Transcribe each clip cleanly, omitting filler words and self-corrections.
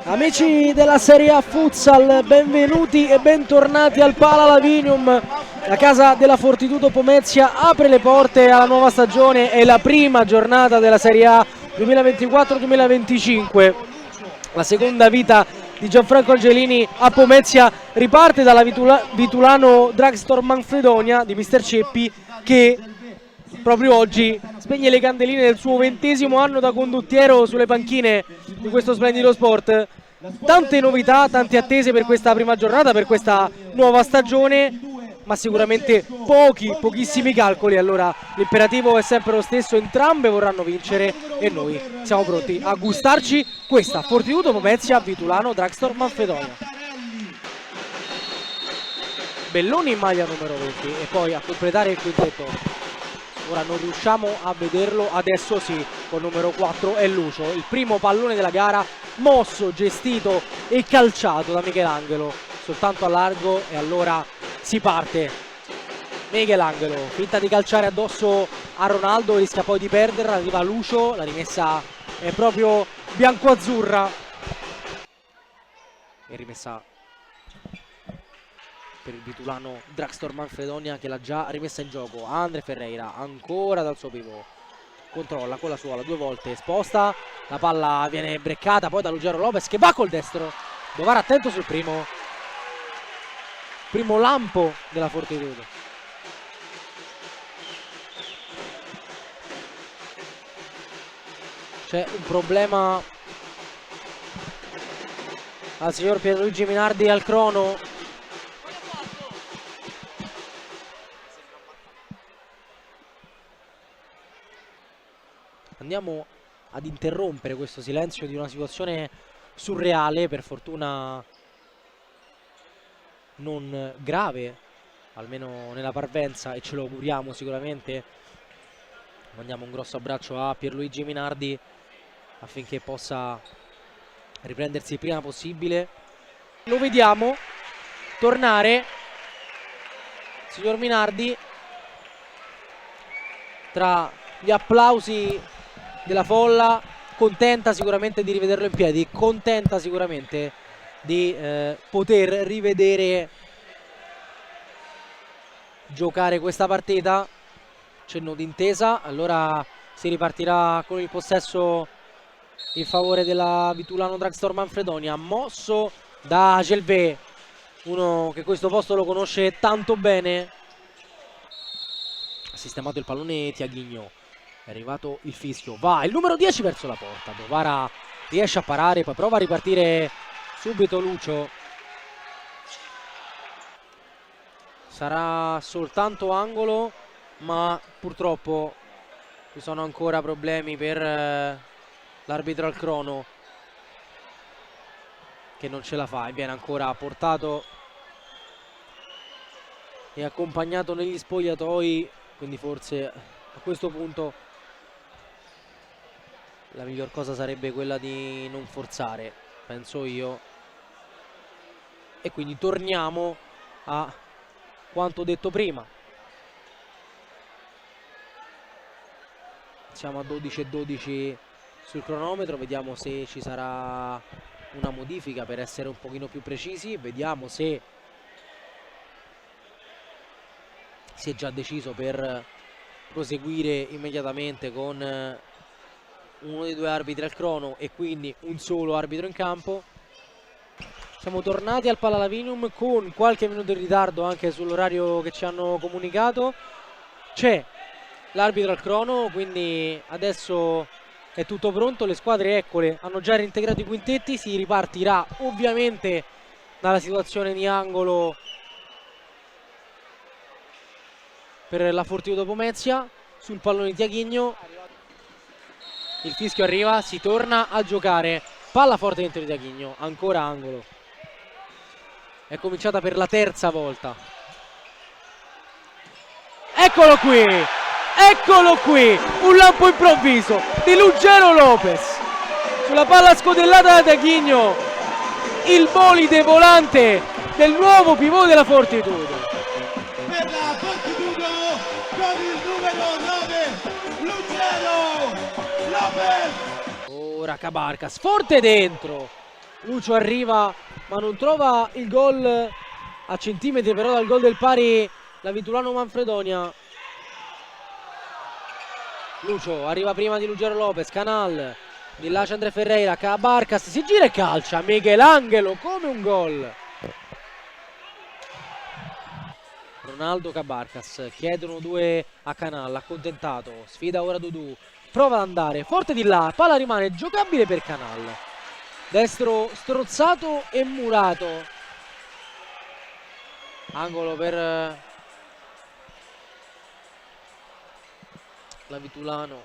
Amici della Serie A Futsal, benvenuti e bentornati al Pala Lavinium. La casa della Fortitudo Pomezia apre le porte alla nuova stagione, è la prima giornata della Serie A 2024-2025. La seconda vita di Gianfranco Angelini a Pomezia riparte dalla Vitulano Drugstore Manfredonia di Mister Ceppi, che proprio oggi spegne le candeline del suo 20° anno da condottiero sulle panchine di questo splendido sport. Tante novità, tante attese per questa prima giornata, per questa nuova stagione, ma sicuramente pochissimi calcoli. Allora l'imperativo è sempre lo stesso, entrambe vorranno vincere e noi siamo pronti a gustarci questa Fortitudo Pomezia Vitulano Drugstore Manfredonia. Belloni in maglia numero 20 e poi a completare il quintetto. Ora non riusciamo a vederlo, adesso sì, con numero 4 è Lucio. Il primo pallone della gara, mosso, gestito e calciato da Michelangelo, soltanto a largo, e allora si parte. Michelangelo, finta di calciare addosso a Ronaldo, rischia poi di perderla, arriva Lucio, la rimessa è proprio bianco-azzurra. E rimessa per il Vitulano Drugstore Manfredonia, che l'ha già rimessa in gioco. Andre Ferreira ancora dal suo pivot, controlla con la suola 2 volte, sposta, la palla viene breccata poi da Lugero Lopez che va col destro. Dovara attento sul primo lampo della Fortitudo. C'è un problema al signor Pierluigi Minardi al crono. Andiamo ad interrompere questo silenzio di una situazione surreale, per fortuna non grave, almeno nella parvenza, e ce lo auguriamo sicuramente. Mandiamo un grosso abbraccio a Pierluigi Minardi affinché possa riprendersi il prima possibile. Lo vediamo tornare, signor Minardi, tra gli applausi della folla, contenta sicuramente di rivederlo in piedi, contenta sicuramente di poter rivedere giocare questa partita. Cenno d'intesa, allora si ripartirà con il possesso in favore della Vitulano Drugstore Manfredonia, mosso da Gelvé, uno che questo posto lo conosce tanto bene. Ha sistemato il pallone Tiaghigno, è arrivato il fischio, va il numero 10 verso la porta. Dovara riesce a parare, poi prova a ripartire subito Lucio. Sarà soltanto angolo, ma purtroppo ci sono ancora problemi per l'arbitro al crono, che non ce la fa e viene ancora portato e accompagnato negli spogliatoi, quindi forse a questo punto la miglior cosa sarebbe quella di non forzare, penso io, e quindi torniamo a quanto detto prima. Siamo a 12:12 sul cronometro, vediamo se ci sarà una modifica per essere un pochino più precisi, vediamo se si è già deciso per proseguire immediatamente con uno dei 2 arbitri al crono e quindi un solo arbitro in campo. Siamo tornati al Pala Lavinium con qualche minuto in ritardo anche sull'orario che ci hanno comunicato. C'è l'arbitro al crono, quindi adesso è tutto pronto, le squadre, eccole, hanno già reintegrato i quintetti. Si ripartirà ovviamente dalla situazione di angolo per la Fortitudo Pomezia sul pallone di Tiaghigno. Il fischio arriva, si torna a giocare, palla forte dentro di Tiaghigno, ancora angolo. È cominciata per la 3ª volta. Eccolo qui, un lampo improvviso di Lugero Lopez sulla palla scodellata da Tiaghigno, il bolide volante del nuovo pivot della Fortitudo. Per la Fortitudo con il numero 9 Lugero Lopez. ora Cabarcas, forte dentro. Lucio arriva ma non trova il gol, a centimetri però dal gol del pari la Vitulano Manfredonia. Lucio arriva prima di Ruggero Lopez, Canal, Villace André Ferreira, Cabarcas, si gira e calcia, Michelangelo come un gol. Ronaldo, Cabarcas, chiedono due a Canal, accontentato, sfida ora Dudu, prova ad andare, forte di là, palla rimane giocabile per Canal. Destro strozzato e murato. Angolo per la Vitulano.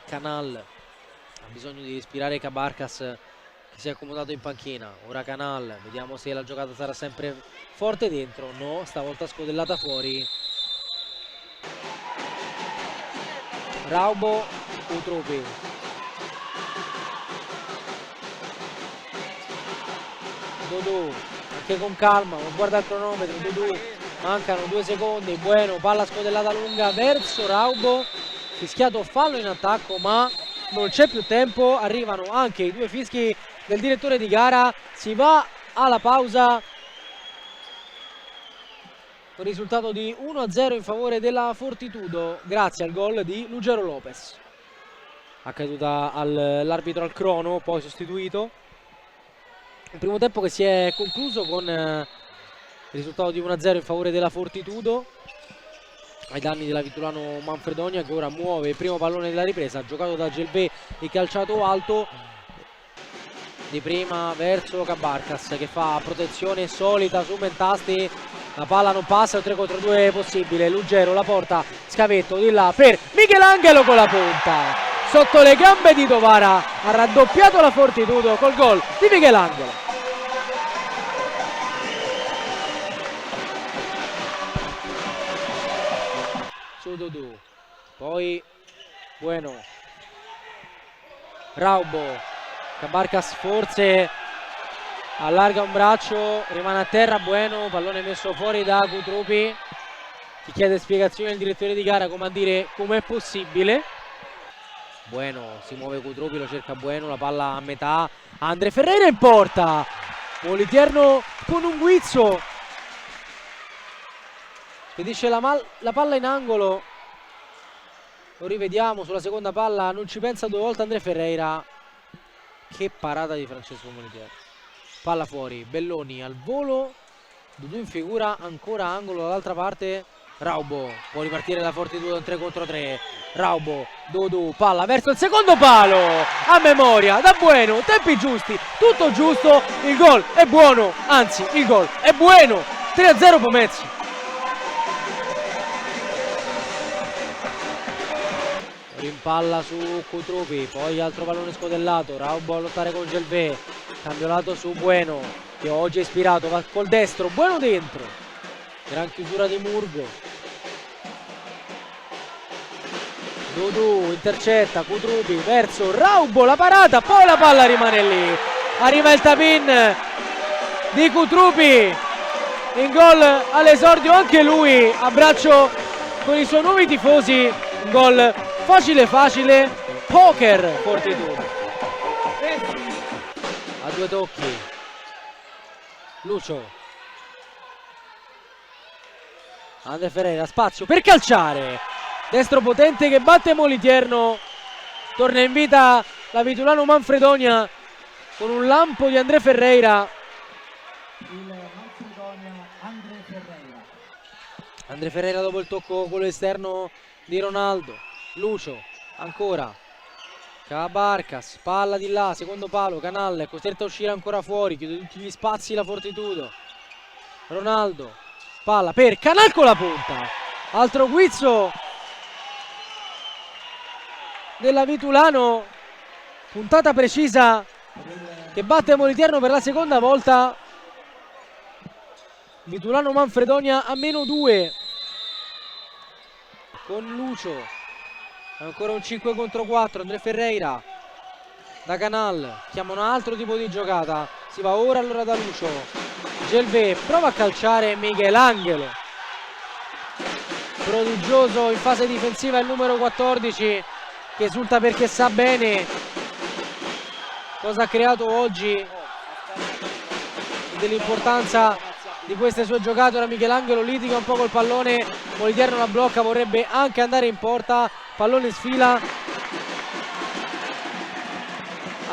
Canal ha bisogno di respirare Cabarcas che si è accomodato in panchina. Ora Canal, vediamo se la giocata sarà sempre forte dentro. No, stavolta scodellata fuori. Raubo, Utropi. Dudu, anche con calma, non guarda il cronometro. Dudu, mancano 2 secondi. Bueno, palla scodellata lunga verso Raubo. Fischiato fallo in attacco, ma non c'è più tempo. Arrivano anche i 2 fischi del direttore di gara. Si va alla pausa con risultato di 1-0 in favore della Fortitudo, grazie al gol di Ruggero Lopez. Ha caduta l'arbitro al crono, poi sostituito. Un primo tempo che si è concluso con il risultato di 1-0 in favore della Fortitudo, ai danni della Vitulano Manfredonia, che ora muove il primo pallone della ripresa, giocato da Gelvé e calciato alto di prima verso Cabarcas, che fa protezione solita su Mentasti. La palla non passa, un 3 contro 2 possibile. Ruggero la porta, scavetto di là per Michelangelo con la punta sotto le gambe di Tovara. Ha raddoppiato la Fortitudo col gol di Michelangelo. Su Dudu, poi Bueno, Raubo, Cabarcas forse allarga un braccio, rimane a terra Bueno, pallone messo fuori da Cutrupi. Ti chiede spiegazioni il direttore di gara, come a dire com'è possibile. Bueno, si muove Cutrupi, lo cerca Bueno, la palla a metà, André Ferreira in porta, Moliterno con un guizzo, spedisce la palla in angolo. Lo rivediamo sulla seconda palla, non ci pensa 2 volte André Ferreira. Che parata di Francesco Moliterno. Palla fuori, Belloni al volo, Dudu in figura, ancora angolo dall'altra parte. Raubo può ripartire da Fortitudo in 3 contro 3. Raubo, Dudu, palla verso il secondo palo, a memoria da Bueno, tempi giusti, tutto giusto, il gol è buono, anzi il gol è buono. 3-0 Pomezia. Rimpalla su Cutrupi, poi altro pallone scodellato, Raubo a lottare con Gelvé, cambio lato su Bueno, che oggi è ispirato, va col destro, Bueno dentro, gran chiusura di Murgo. Dudu intercetta, Cutrupi verso Raubo, la parata, poi la palla rimane lì, arriva il tap-in di Cutrupi, in gol all'esordio anche lui, a braccio con i suoi nuovi tifosi, un gol facile facile, poker Fortitudo. A 2 tocchi Lucio, André Ferreira, spazio per calciare, destro potente che batte Moliterno, torna in vita la Vitulano Manfredonia con un lampo di André Ferreira. André Ferreira dopo il tocco con l'esterno di Ronaldo. Lucio, ancora Cabarcas, palla di là, secondo palo, Canal è costretto a uscire ancora fuori, chiude tutti gli spazi la Fortitudo. Ronaldo, palla per Canal con la punta, altro guizzo della Vitulano, puntata precisa che batte Moliterno per la seconda volta. Vitulano Manfredonia a -2 con Lucio. Ancora un 5 contro 4, André Ferreira da Canal, chiama un altro tipo di giocata, si va ora allora da Lucio. Gelvé prova a calciare Michelangelo, prodigioso in fase difensiva il numero 14 che esulta perché sa bene cosa ha creato oggi e dell'importanza di queste sue giocate. Ora Michelangelo litiga un po' col pallone, Molitieri non la blocca, vorrebbe anche andare in porta, pallone in sfila,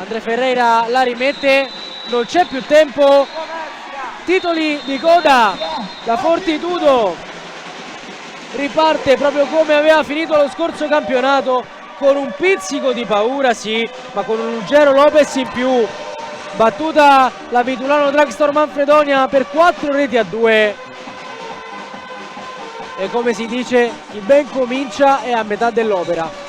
André Ferreira la rimette, non c'è più tempo, titoli di coda, la Fortitudo riparte proprio come aveva finito lo scorso campionato, con un pizzico di paura sì, ma con un Ruggero Lopez in più. Battuta la Vitulano Dragstore Manfredonia per 4-2. E come si dice, chi ben comincia è a metà dell'opera.